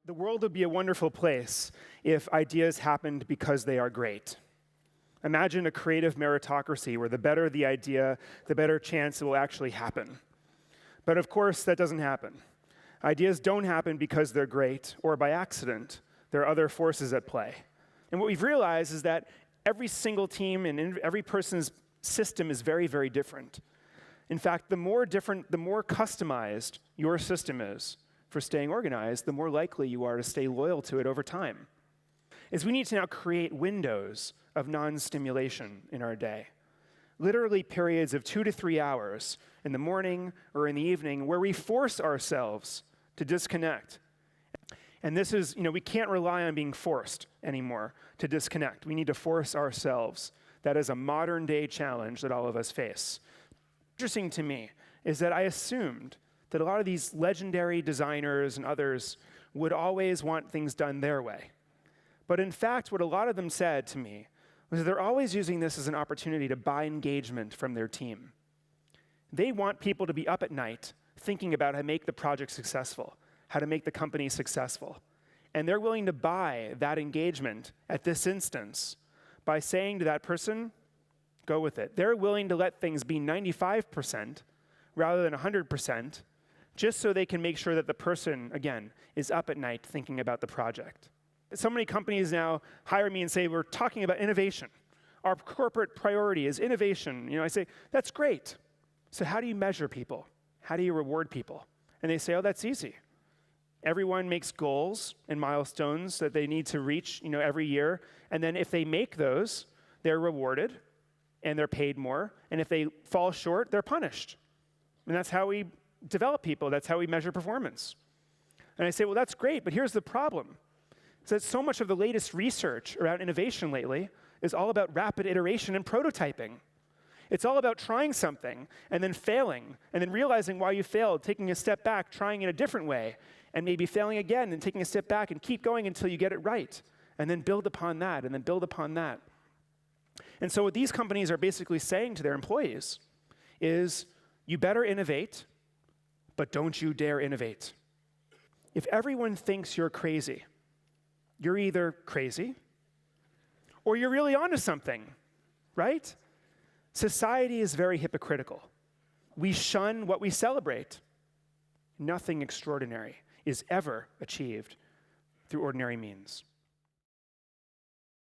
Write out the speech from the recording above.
The world would be a wonderful place if ideas happened because they are great. Imagine a creative meritocracy where the better the idea, the better chance it will actually happen. But of course, that doesn't happen. Ideas don't happen because they're great or by accident. There are other forces at play. And what we've realized is that every single team and every person's system is very, very different. In fact, the more customized your system is for staying organized, the more likely you are to stay loyal to it over time. Is we need to now create windows of non-stimulation in our day. Literally periods of 2 to 3 hours in the morning or in the evening where we force ourselves to disconnect. And this is, we can't rely on being forced anymore to disconnect. We need to force ourselves. That is a modern day challenge that all of us face. Interesting to me is that I assumed that a lot of these legendary designers and others would always want things done their way. But in fact, what a lot of them said to me was that they're always using this as an opportunity to buy engagement from their team. They want people to be up at night thinking about how to make the project successful, how to make the company successful. And they're willing to buy that engagement at this instance by saying to that person, go with it. They're willing to let things be 95% rather than 100%, just so they can make sure that the person, again, is up at night thinking about the project. So many companies now hire me and say, we're talking about innovation. Our corporate priority is innovation. I say, that's great. So how do you measure people? How do you reward people? And they say, oh, that's easy. Everyone makes goals and milestones that they need to reach, every year. And then if they make those, they're rewarded and they're paid more. And if they fall short, they're punished. And that's how we develop people. That's how we measure performance. And I say, well, that's great, but here's the problem. Is that so much of the latest research around innovation lately is all about rapid iteration and prototyping. It's all about trying something and then failing, and then realizing why you failed, taking a step back, trying in a different way, and maybe failing again, and taking a step back and keep going until you get it right, and then build upon that, and then build upon that. And so what these companies are basically saying to their employees is, you better innovate, but don't you dare innovate. If everyone thinks you're crazy, you're either crazy or you're really onto something, right? Society is very hypocritical. We shun what we celebrate. Nothing extraordinary is ever achieved through ordinary means.